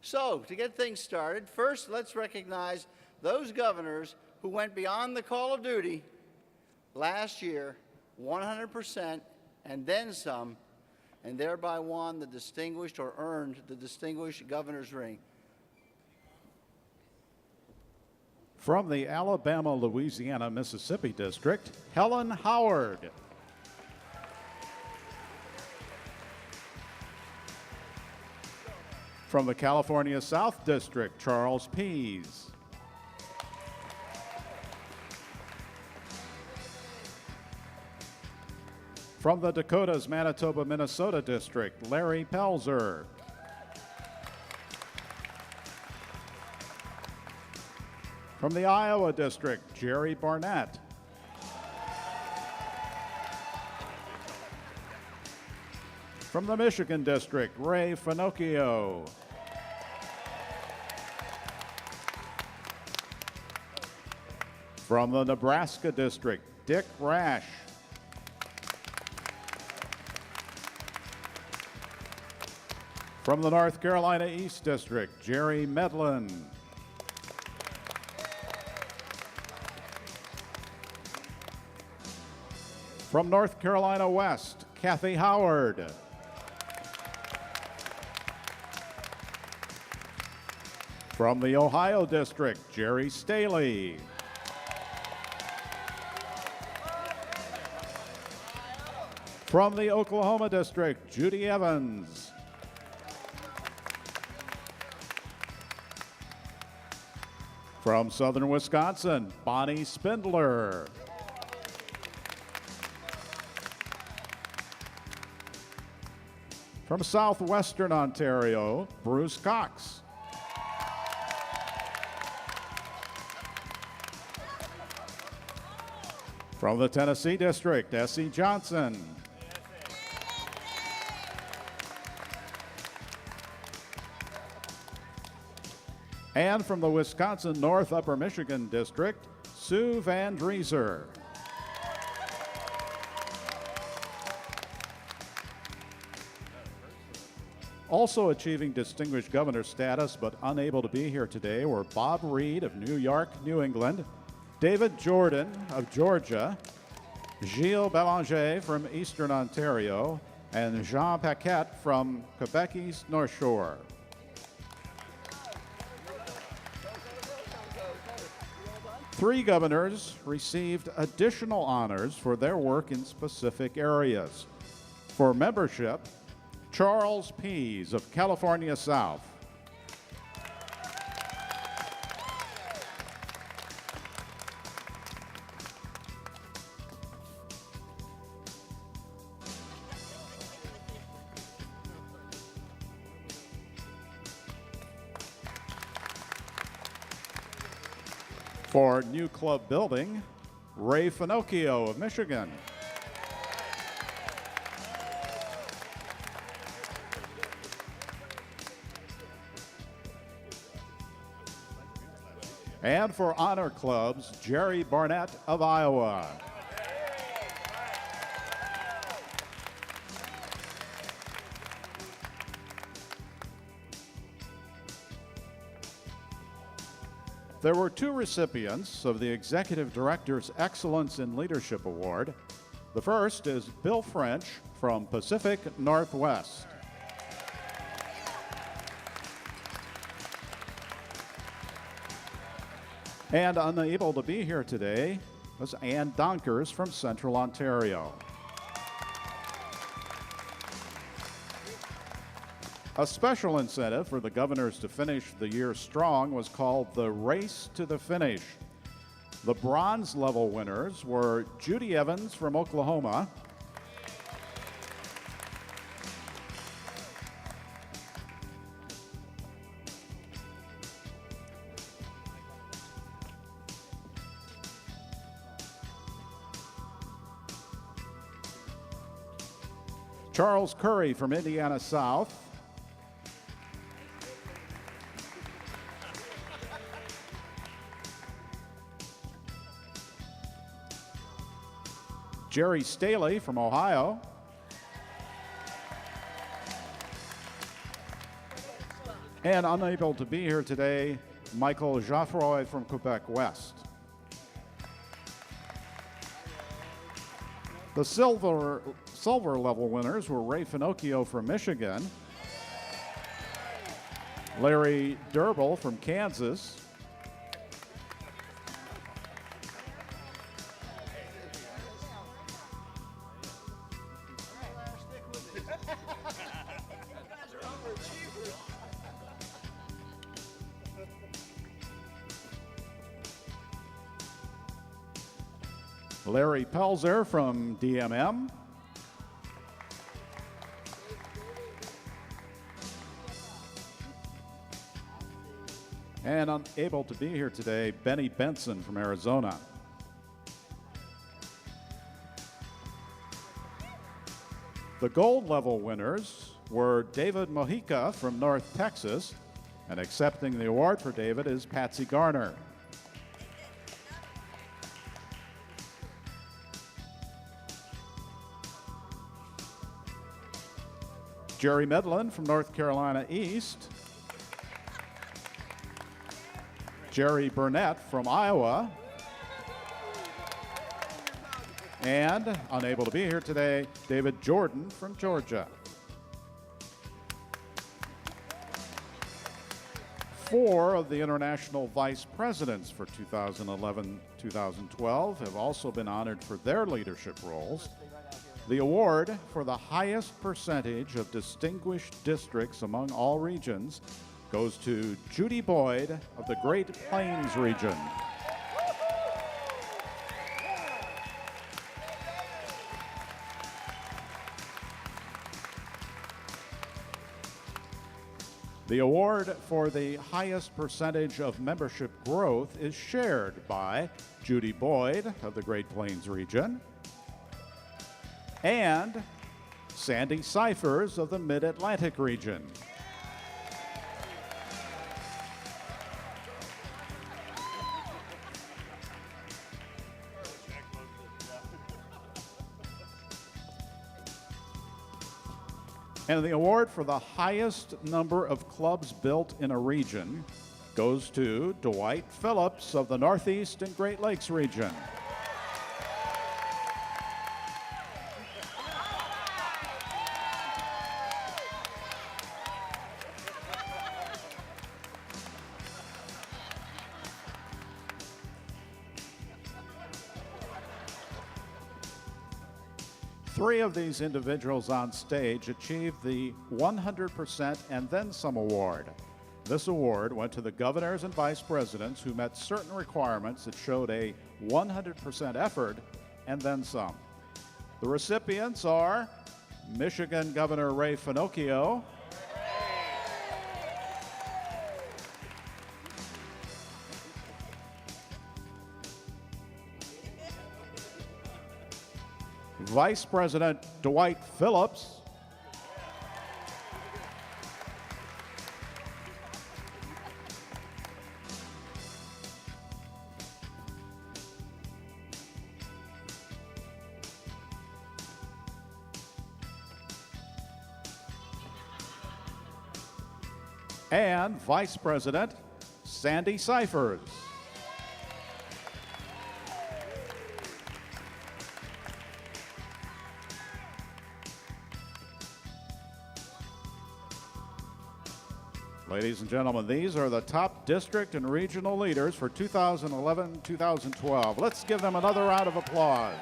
So, to get things started, first let's recognize those governors who went beyond the call of duty last year, 100% and then some, and thereby won the distinguished or earned the distinguished governor's ring. From the Alabama, Louisiana, Mississippi District, Helen Howard. From the California South District, Charles Pease. From the Dakotas, Manitoba, Minnesota District, Larry Pelzer. From the Iowa District, Jerry Barnett. From the Michigan District, Ray Finocchio. From the Nebraska District, Dick Rash. From the North Carolina East District, Jerry Medlin. From North Carolina West, Kathy Howard. From the Ohio District, Jerry Staley. From the Oklahoma District, Judy Evans. From Southern Wisconsin, Bonnie Spindler. From Southwestern Ontario, Bruce Cox. From the Tennessee District, Essie Johnson. And from the Wisconsin North Upper Michigan District, Sue Van Drieser. Also achieving distinguished governor status but unable to be here today were Bob Reed of New York, New England, David Jordan of Georgia, Gilles Belanger from Eastern Ontario, and Jean Paquette from Quebec East North Shore. Three governors received additional honors for their work in specific areas. For membership, Charles Pease of California South. For new club building, Ray Finocchio of Michigan. And for honor clubs, Jerry Barnett of Iowa. There were two recipients of the Executive Director's Excellence in Leadership Award. The first is Bill French from Pacific Northwest. And unable to be here today was Ann Donkers from Central Ontario. A special incentive for the governors to finish the year strong was called the Race to the Finish. The bronze level winners were Judy Evans from Oklahoma, Charles Curry from Indiana South, Jerry Staley from Ohio, And unable to be here today, Michael Jaffroy from Quebec West. The silver level winners were Ray Finocchio from Michigan, Larry Durbel from Kansas, Larry Pelzer from DMM, and unable to be here today, Benny Benson from Arizona. The gold level winners were David Mojica from North Texas, and accepting the award for David is Patsy Garner. Jerry Medlin from North Carolina East, Jerry Burnett from Iowa, and unable to be here today, David Jordan from Georgia. 4 of the international vice presidents for 2011-2012 have also been honored for their leadership roles. The award for the highest percentage of distinguished districts among all regions goes to Judy Boyd of the Great Plains region. The award for the highest percentage of membership growth is shared by Judy Boyd of the Great Plains region and Sandy Cyphers of the Mid-Atlantic region. And the award for the highest number of clubs built in a region goes to Dwight Phillips of the Northeast and Great Lakes region. Three of these individuals on stage achieved the 100% and then some award. This award went to the governors and vice presidents who met certain requirements that showed a 100% effort and then some. The recipients are Michigan Governor Ray Finocchio, Vice President Dwight Phillips, and Vice President Sandy Cyphers. Ladies and gentlemen, these are the top district and regional leaders for 2011-2012. Let's give them another round of applause.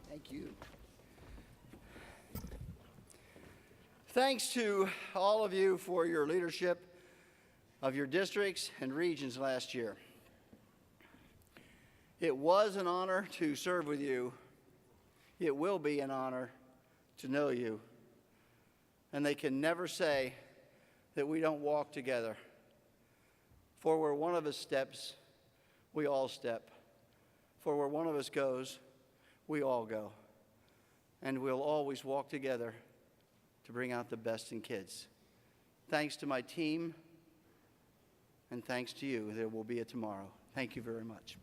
Thank you. Thanks to all of you for your leadership of your districts and regions last year. It was an honor to serve with you. It will be an honor to know you. And they can never say that we don't walk together. For where one of us steps, we all step. For where one of us goes, we all go. And we'll always walk together to bring out the best in kids. Thanks to my team, and thanks to you. There will be a tomorrow. Thank you very much.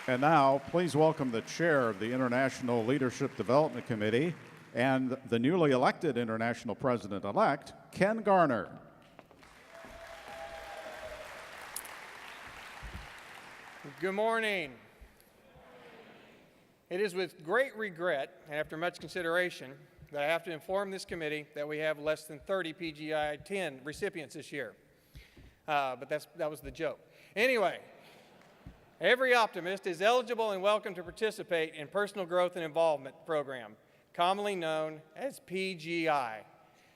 And now, please welcome the chair of the International Leadership Development Committee and the newly elected International President-elect, Ken Garner. Good morning. It is with great regret and after much consideration that I have to inform this committee that we have less than 30 PGI 10 recipients this year. But that was the joke. Anyway, every optimist is eligible and welcome to participate in Personal Growth and Involvement Program, commonly known as PGI.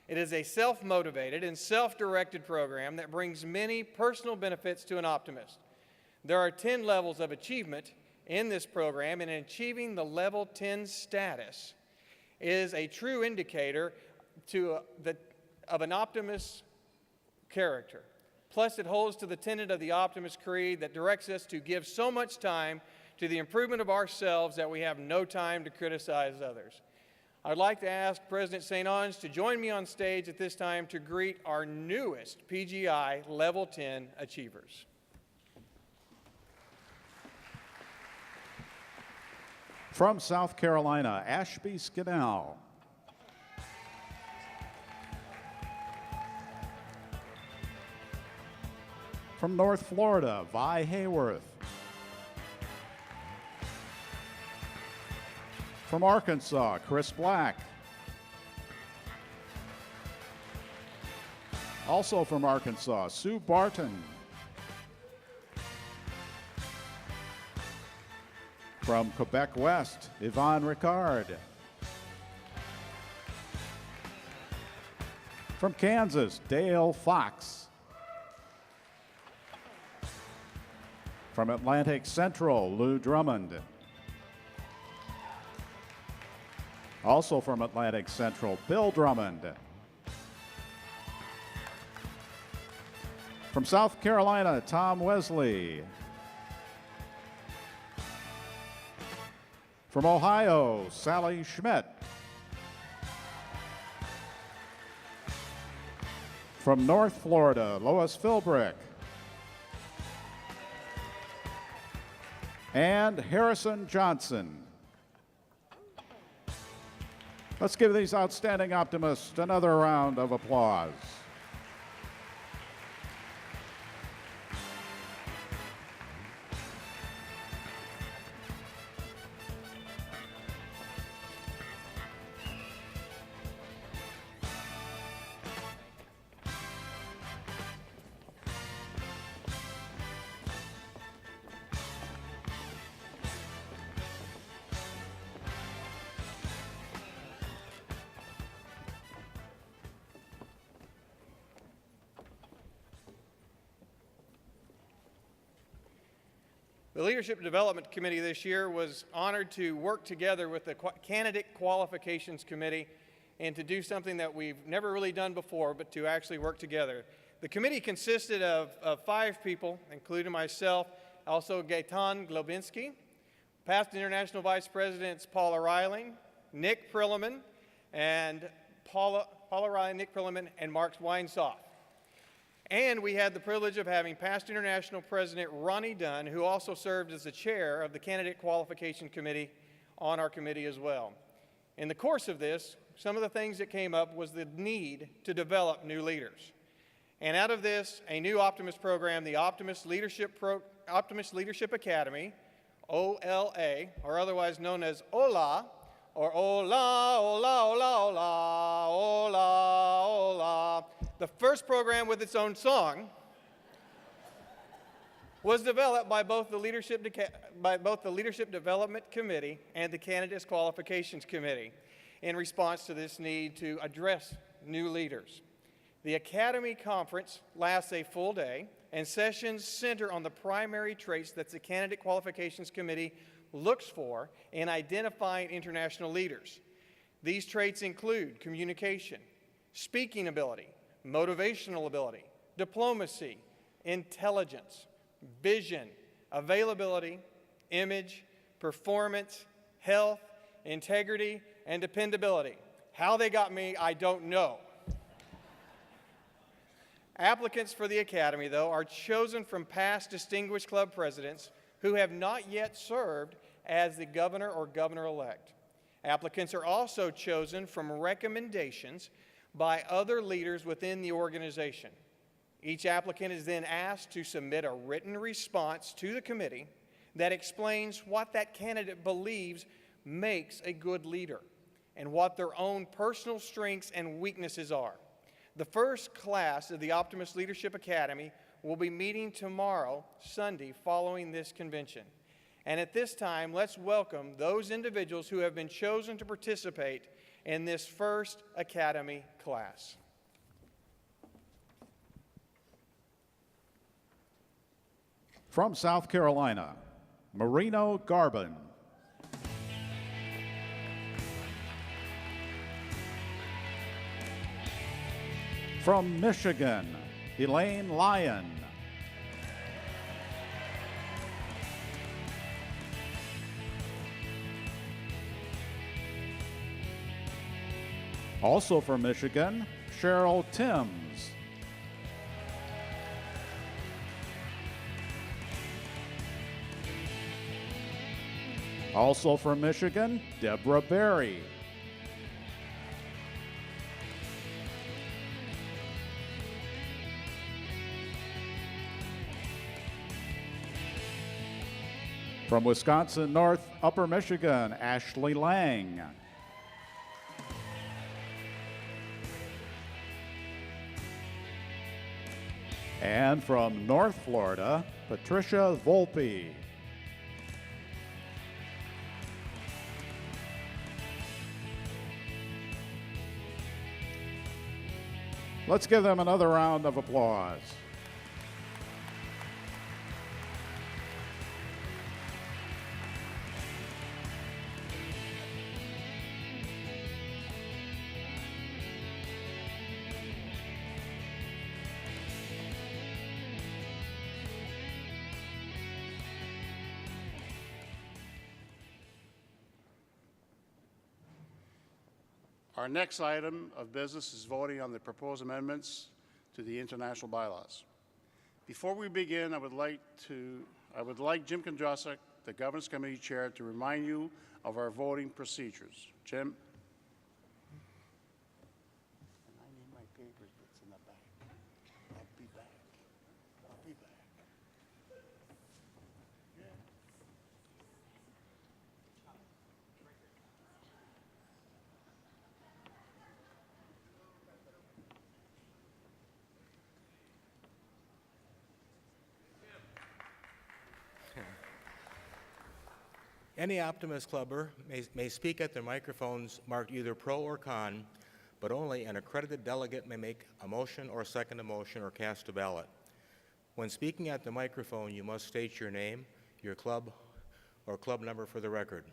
It is a self-motivated and self-directed program that brings many personal benefits to an optimist. There are 10 levels of achievement in this program, and in achieving the level 10 status is a true indicator of an optimist's character. Plus, it holds to the tenet of the Optimist Creed that directs us to give so much time to the improvement of ourselves that we have no time to criticize others. I'd like to ask President St. Ange to join me on stage at this time to greet our newest PGI Level 10 achievers. From South Carolina, Ashby Skinnell. From North Florida, Vi Hayworth. From Arkansas, Chris Black. Also from Arkansas, Sue Barton. From Quebec West, Yvonne Ricard. From Kansas, Dale Fox. From Atlantic Central, Lou Drummond. Also from Atlantic Central, Bill Drummond. From South Carolina, Tom Wesley. From Ohio, Sally Schmidt. From North Florida, Lois Philbrick. And Harrison Johnson. Let's give these outstanding optimists another round of applause. The Leadership Development Committee this year was honored to work together with the Candidate Qualifications Committee and to do something that we've never really done before, but to actually work together. The committee consisted of 5 people, including myself, also Gaetan Globinski, past International Vice Presidents Paula Reiling, Nick Prilliman, and Paula Reiling, Nick Prilliman, and Mark Weinsoff. And we had the privilege of having past International President Ronnie Dunn, who also served as the chair of the Candidate Qualification Committee, on our committee as well. In the course of this, some of the things that came up was the need to develop new leaders. And out of this, a new Optimist program, the Optimist Leadership Academy, OLA, or otherwise known as OLA, or Ola, Ola, Ola, Ola, Ola, Ola. The first program with its own song was developed by both the Leadership Development Committee and the Candidates Qualifications Committee in response to this need to address new leaders. The Academy Conference lasts a full day, and sessions center on the primary traits that the Candidate Qualifications Committee looks for in identifying international leaders. These traits include communication, speaking ability, motivational ability, diplomacy, intelligence, vision, availability, image, performance, health, integrity, and dependability. How they got me, I don't know. Applicants for the Academy, though, are chosen from past Distinguished Club presidents who have not yet served as the governor or governor-elect. Applicants are also chosen from recommendations by other leaders within the organization. Each applicant is then asked to submit a written response to the committee that explains what that candidate believes makes a good leader and what their own personal strengths and weaknesses are. The first class of the Optimist Leadership Academy will be meeting tomorrow, Sunday, following this convention. And at this time, let's welcome those individuals who have been chosen to participate in this first Academy class. From South Carolina, Marino Garban. From Michigan, Elaine Lyon. Also from Michigan, Cheryl Timms. Also from Michigan, Deborah Berry. From Wisconsin North Upper Michigan, Ashley Lang. And from North Florida, Patricia Volpe. Let's give them another round of applause. Our next item of business is voting on the proposed amendments to the international bylaws. Before we begin, I would like Jim Kondrasek, the Governance Committee Chair, to remind you of our voting procedures. Jim? And I need my papers that's in the back. I'll be back. I'll be back. Any Optimist Clubber may speak at their microphones marked either pro or con, but only an accredited delegate may make a motion or second a motion or cast a ballot. When speaking at the microphone, you must state your name, your club, or club number for the record.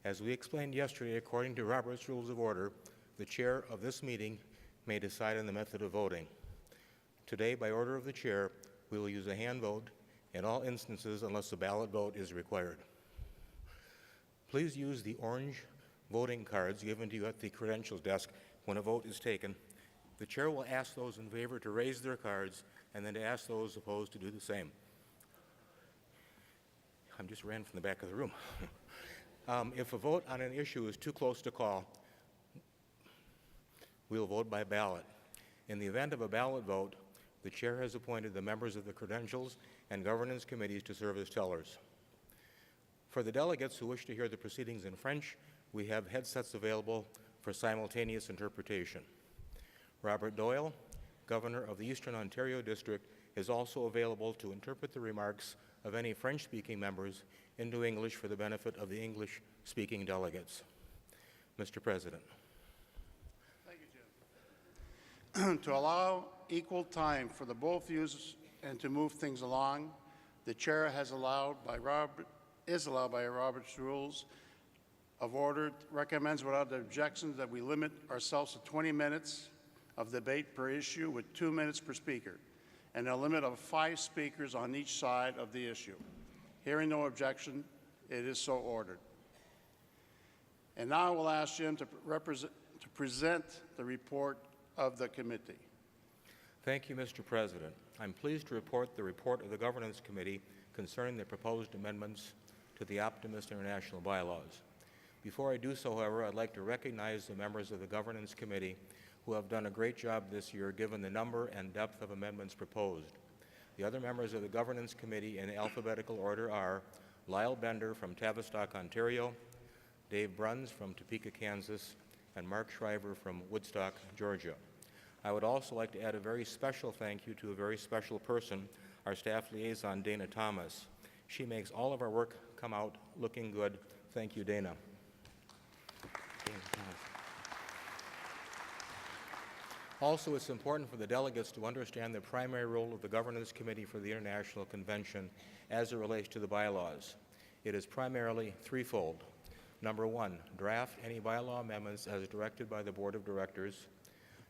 As we explained yesterday, according to Robert's Rules of Order, the chair of this meeting may decide on the method of voting. Today, by order of the chair, we will use a hand vote in all instances unless a ballot vote is required. Please use the orange voting cards given to you at the credentials desk when a vote is taken. The chair will ask those in favor to raise their cards and then to ask those opposed to do the same. I just ran from the back of the room. If a vote on an issue is too close to call, we will vote by ballot. In the event of a ballot vote, the chair has appointed the members of the credentials and governance committees to serve as tellers. For the delegates who wish to hear the proceedings in French, we have headsets available for simultaneous interpretation. Robert Doyle, Governor of the Eastern Ontario District, is also available to interpret the remarks of any French-speaking members into English for the benefit of the English-speaking delegates. Mr. President. Thank you, Jim. To allow equal time for the both views and to move things along, the chair is allowed by Robert's Rules of Order, recommends without objection that we limit ourselves to 20 minutes of debate per issue with 2 minutes per speaker, and a limit of 5 speakers on each side of the issue. Hearing no objection, it is so ordered. And now I will ask Jim to present the report of the committee. Thank you, Mr. President. I'm pleased to report the report of the Governance Committee concerning the proposed amendments to the Optimist International bylaws. Before I do so, however, I'd like to recognize the members of the Governance Committee who have done a great job this year given the number and depth of amendments proposed. The other members of the Governance Committee in alphabetical order are Lyle Bender from Tavistock, Ontario, Dave Bruns from Topeka, Kansas, and Mark Shriver from Woodstock, Georgia. I would also like to add a very special thank you to a very special person, our staff liaison, Dana Thomas. She makes all of our work come out looking good. Thank you, Dana. Also, it's important for the delegates to understand the primary role of the Governance Committee for the International Convention as it relates to the bylaws. It is primarily threefold. Number one, draft any bylaw amendments as directed by the Board of Directors.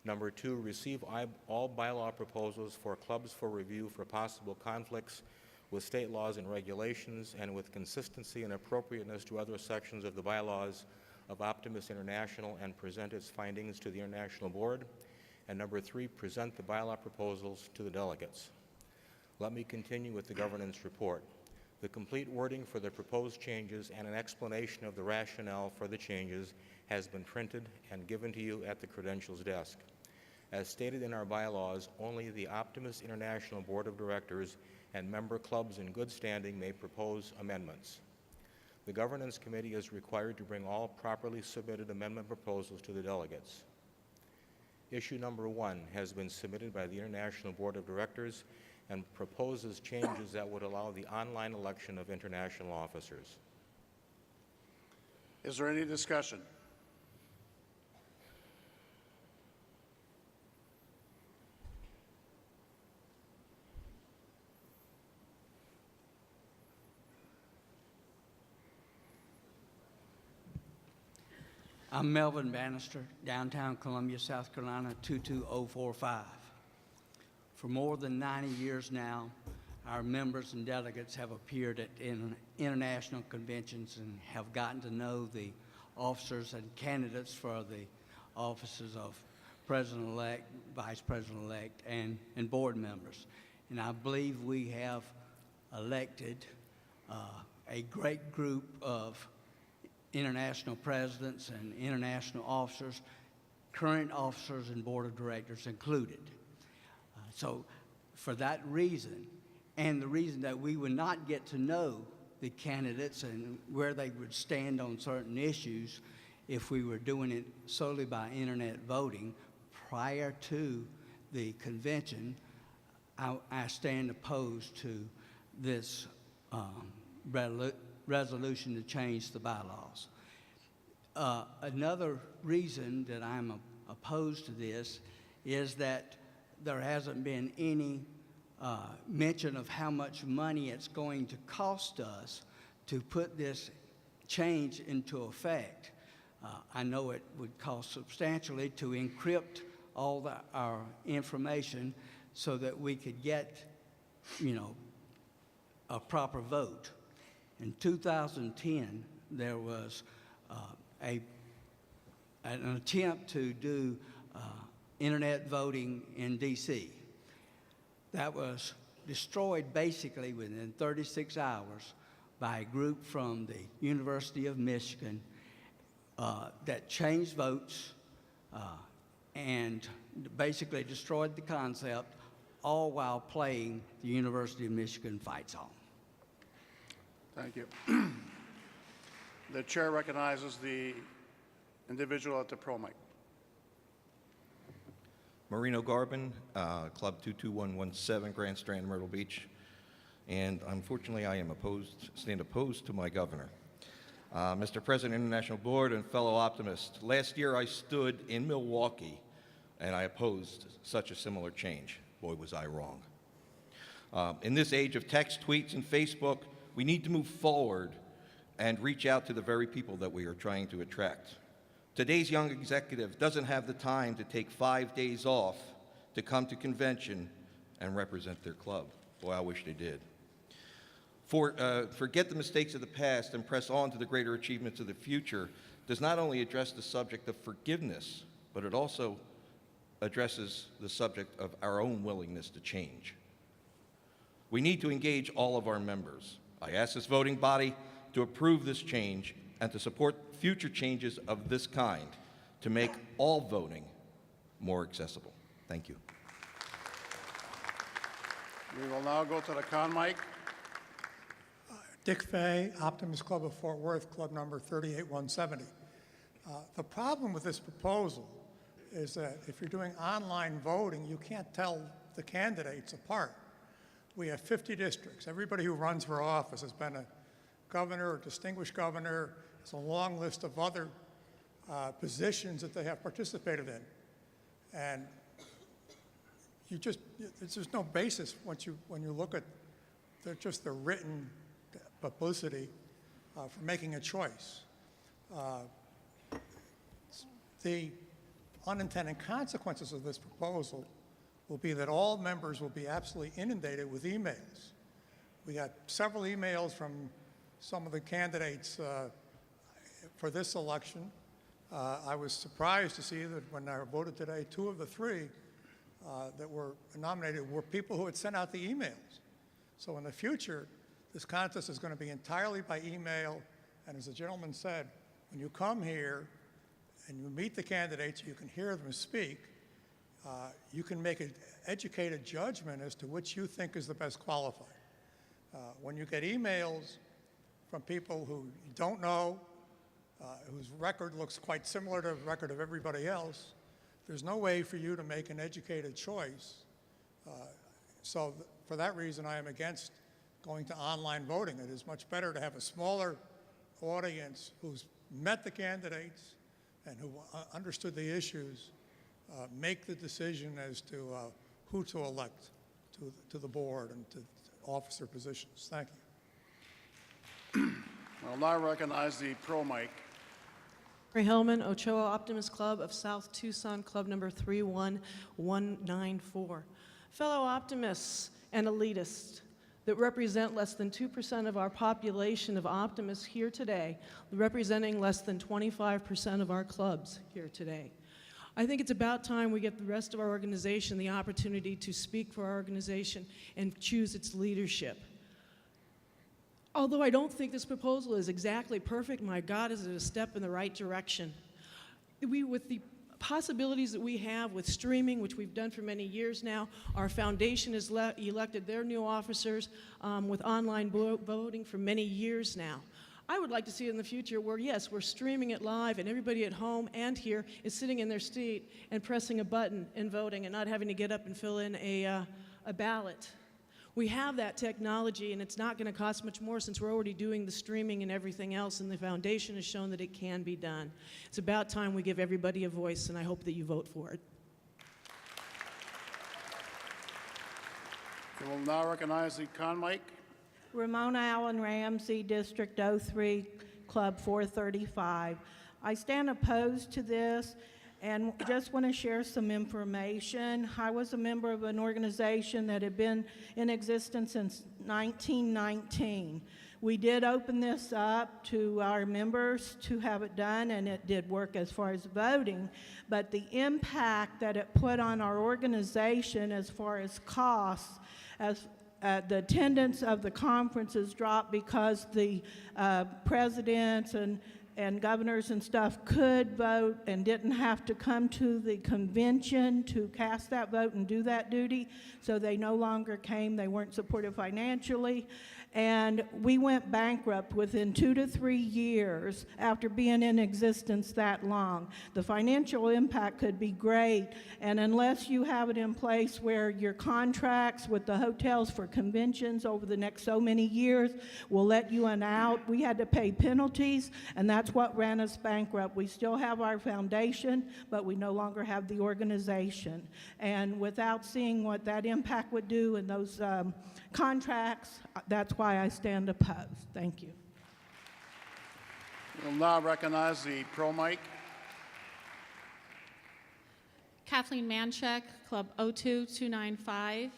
Number two, receive all bylaw proposals for clubs for review for possible conflicts with state laws and regulations and with consistency and appropriateness to other sections of the bylaws of Optimist International and present its findings to the International Board. And number three, present the bylaw proposals to the delegates. Let me continue with the governance report. The complete wording for the proposed changes and an explanation of the rationale for the changes has been printed and given to you at the credentials desk. As stated in our bylaws, only the Optimist International Board of Directors and member clubs in good standing may propose amendments. The Governance Committee is required to bring all properly submitted amendment proposals to the delegates. Issue number one has been submitted by the International Board of Directors and proposes changes that would allow the online election of international officers. Is there any discussion? I'm Melvin Bannister, downtown Columbia, South Carolina, 22045. For more than 90 years now, our members and delegates have appeared at international conventions and have gotten to know the officers and candidates for the offices of President-elect, Vice President-elect, and board members. And I believe we have elected a great group of international presidents and international officers, current officers and board of directors included. So for that reason, and the reason that we would not get to know the candidates and where they would stand on certain issues if we were doing it solely by internet voting prior to the convention, I stand opposed to this resolution to change the bylaws. Another reason that I'm opposed to this is that there hasn't been any mention of how much money it's going to cost us to put this change into effect. I know it would cost substantially to encrypt all our information so that we could get, a proper vote. In 2010, there was an attempt to do internet voting in D.C. That was destroyed basically within 36 hours by a group from the University of Michigan that changed votes and basically destroyed the concept, all while playing the University of Michigan fight song. Thank you. The chair recognizes the individual at the pro mic. Marino Garbin, Club 22117, Grand Strand, Myrtle Beach. And unfortunately, I am stand opposed to my governor. Mr. President, International Board, and fellow optimist, last year I stood in Milwaukee and I opposed such a similar change. Boy, was I wrong. In this age of text, tweets, and Facebook, we need to move forward and reach out to the very people that we are trying to attract. Today's young executive doesn't have the time to take 5 days off to come to convention and represent their club. Boy, I wish they did. Forget the mistakes of the past and press on to the greater achievements of the future does not only address the subject of forgiveness, but it also addresses the subject of our own willingness to change. We need to engage all of our members. I ask this voting body to approve this change and to support future changes of this kind to make all voting more accessible. Thank you. We will now go to the con mic. Dick Fay, Optimist Club of Fort Worth, club number 38170. The problem with this proposal is that if you're doing online voting, you can't tell the candidates apart. We have 50 districts. Everybody who runs for office has been a governor or distinguished governor. It's a long list of other positions that they have participated in. And there's just no basis when you look at just the written publicity for making a choice. The unintended consequences of this proposal will be that all members will be absolutely inundated with emails. We got several emails from some of the candidates for this election. I was surprised to see that when I voted today, 2 of the 3 that were nominated were people who had sent out the emails. So in the future, this contest is going to be entirely by email, and as the gentleman said, when you come here and you meet the candidates, you can hear them speak, you can make an educated judgment as to which you think is the best qualified. When you get emails from people who you don't know, whose record looks quite similar to the record of everybody else, there's no way for you to make an educated choice. So for that reason, I am against going to online voting. It is much better to have a smaller audience who's met the candidates and who understood the issues, make the decision as to who to elect to the board and to officer positions. Thank you. I'll now recognize the pro mic. Mary Hellman, Ochoa Optimist Club of South Tucson, club number 31194. Fellow optimists and elitists that represent less than 2% of our population of optimists here today, representing less than 25% of our clubs here today. I think it's about time we get the rest of our organization the opportunity to speak for our organization and choose its leadership. Although I don't think this proposal is exactly perfect, my God, is it a step in the right direction. With the possibilities that we have with streaming, which we've done for many years now, our foundation has elected their new officers with online voting for many years now. I would like to see it in the future where, yes, we're streaming it live and everybody at home and here is sitting in their seat and pressing a button and voting and not having to get up and fill in a ballot. We have that technology, and it's not going to cost much more since we're already doing the streaming and everything else, and the foundation has shown that it can be done. It's about time we give everybody a voice, and I hope that you vote for it. We will now recognize the con mic. Ramona Allen Ramsey, District 03, Club 435. I stand opposed to this and just want to share some information. I was a member of an organization that had been in existence since 1919. We did open this up to our members to have it done, and it did work as far as voting, but the impact that it put on our organization as far as costs, as the attendance of the conferences dropped because the presidents and governors and stuff could vote and didn't have to come to the convention to cast that vote and do that duty, so they no longer came. They weren't supported financially. And we went bankrupt within 2 to 3 years after being in existence that long. The financial impact could be great, and unless you have it in place where your contracts with the hotels for conventions over the next so many years will let you out, we had to pay penalties, and that's what ran us bankrupt. We still have our foundation, but we no longer have the organization. And without seeing what that impact would do in those contracts, that's why I stand opposed. Thank you. We'll now recognize the pro mic. Kathleen Manchek, Club 02295.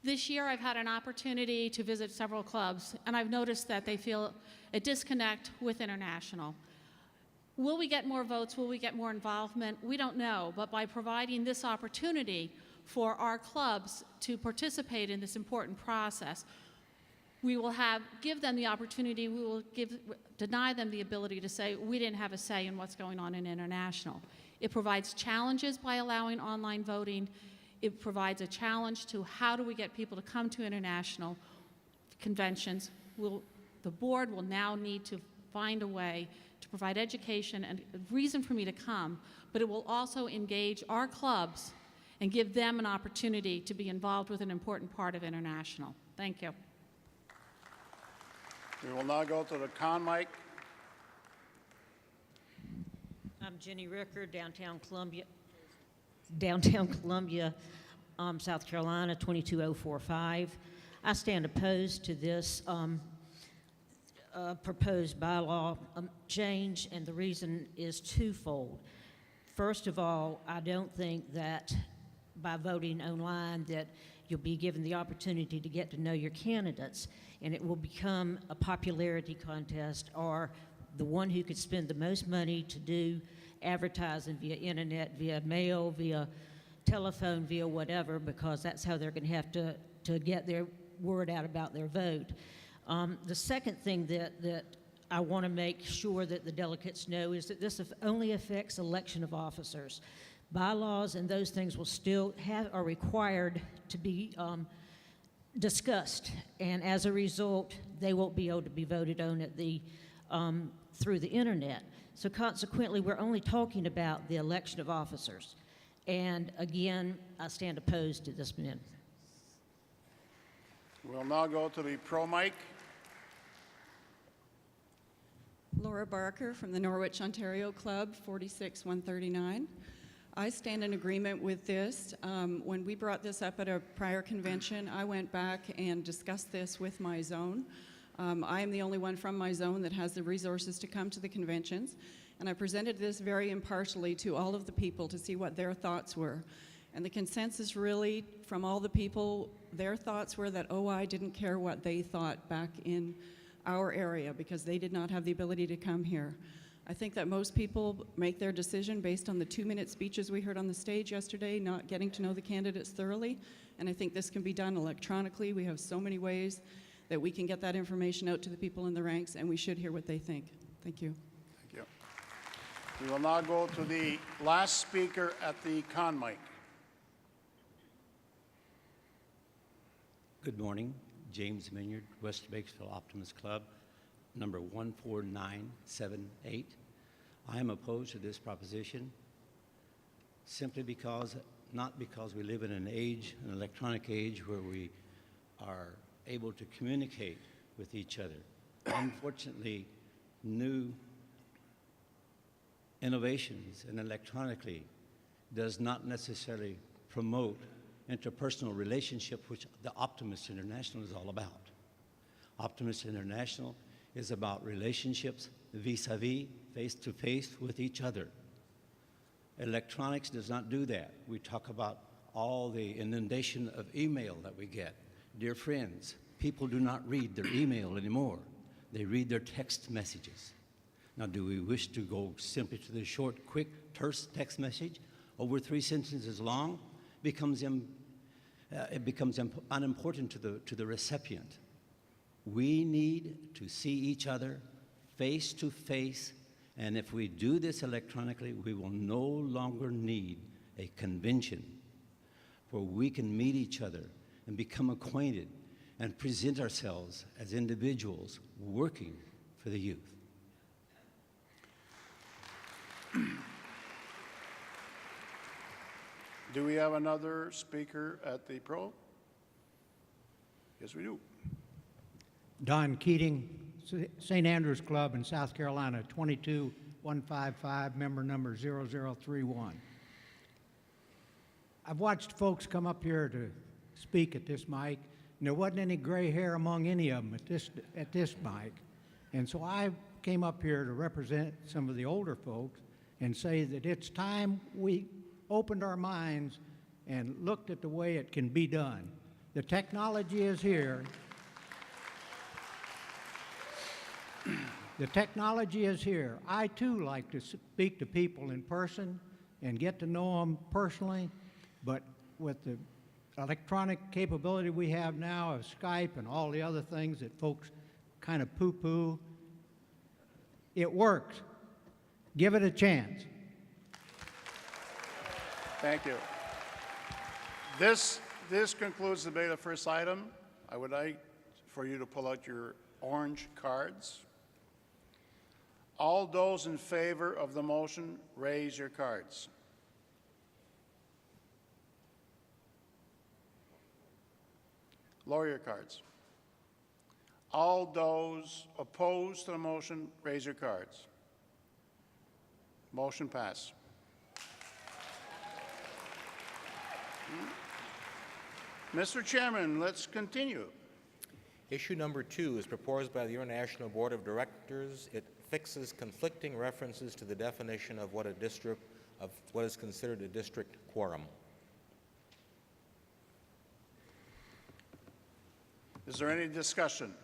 This year, I've had an opportunity to visit several clubs, and I've noticed that they feel a disconnect with international. Will we get more votes? Will we get more involvement? We don't know, but by providing this opportunity for our clubs to participate in this important process, we will give them the opportunity, we will deny them the ability to say, we didn't have a say in what's going on in international. It provides challenges by allowing online voting. It provides a challenge to how do we get people to come to international conventions. The board will now need to find a way to provide education and a reason for me to come, but it will also engage our clubs and give them an opportunity to be involved with an important part of international. Thank you. We will now go to the con mic. I'm Jenny Ricker, downtown Columbia, South Carolina, 22045. I stand opposed to this proposed bylaw change, and the reason is twofold. First of all, I don't think that by voting online that you'll be given the opportunity to get to know your candidates, and it will become a popularity contest, or the one who could spend the most money to do advertising via internet, via mail, via telephone, via whatever, because that's how they're going to have to get their word out about their vote. The second thing that I want to make sure that the delegates know is that this only affects election of officers. Bylaws and those things will still are required to be discussed, and as a result, they won't be able to be voted on at through the internet. So consequently, we're only talking about the election of officers. And again, I stand opposed to this amendment. We'll now go to the pro mic. Laura Barker from the Norwich, Ontario Club, 46139. I stand in agreement with this. When we brought this up at a prior convention, I went back and discussed this with my zone. I am the only one from my zone that has the resources to come to the conventions, and I presented this very impartially to all of the people to see what their thoughts were. And the consensus really from all the people, their thoughts were that OI didn't care what they thought back in our area because they did not have the ability to come here. I think that most people make their decision based on the 2-minute speeches we heard on the stage yesterday, not getting to know the candidates thoroughly, and I think this can be done electronically. We have so many ways that we can get that information out to the people in the ranks, and we should hear what they think. Thank you. Thank you. We will now go to the last speaker at the con mic. Good morning. James Minyard, West Bakesville Optimist Club, number 14978. I am opposed to this proposition simply because, not because we live in an age, an electronic age, where we are able to communicate with each other. Unfortunately, new innovations and electronically does not necessarily promote interpersonal relationship, which the Optimist International is all about. Optimist International is about relationships vis-a-vis, face-to-face with each other. Electronics does not do that. We talk about all the inundation of email that we get. Dear friends, people do not read their email anymore. They read their text messages. Now, do we wish to go simply to the short, quick, terse text message over 3 sentences long? It becomes unimportant to the recipient. We need to see each other face to face, and if we do this electronically, we will no longer need a convention where we can meet each other and become acquainted and present ourselves as individuals working for the youth. Do we have another speaker at the pro? Yes, we do. Don Keating, St. Andrews Club in South Carolina, 22155, member number 0031. I've watched folks come up here to speak at this mic, and there wasn't any gray hair among any of them at this mic. And so I came up here to represent some of the older folks and say that it's time we opened our minds and looked at the way it can be done. The technology is here. The technology is here. I too like to speak to people in person and get to know them personally, but with the electronic capability we have now of Skype and all the other things that folks kind of poo-poo, it works. Give it a chance. Thank you. This concludes the debate of the first item. I would like for you to pull out your orange cards. All those in favor of the motion, raise your cards. Lower your cards. All those opposed to the motion, raise your cards. Motion passed. Mr. Chairman, let's continue. Issue number 2 is proposed by the International Board of Directors. It fixes conflicting references to the definition of what is considered a district quorum. Is there any discussion?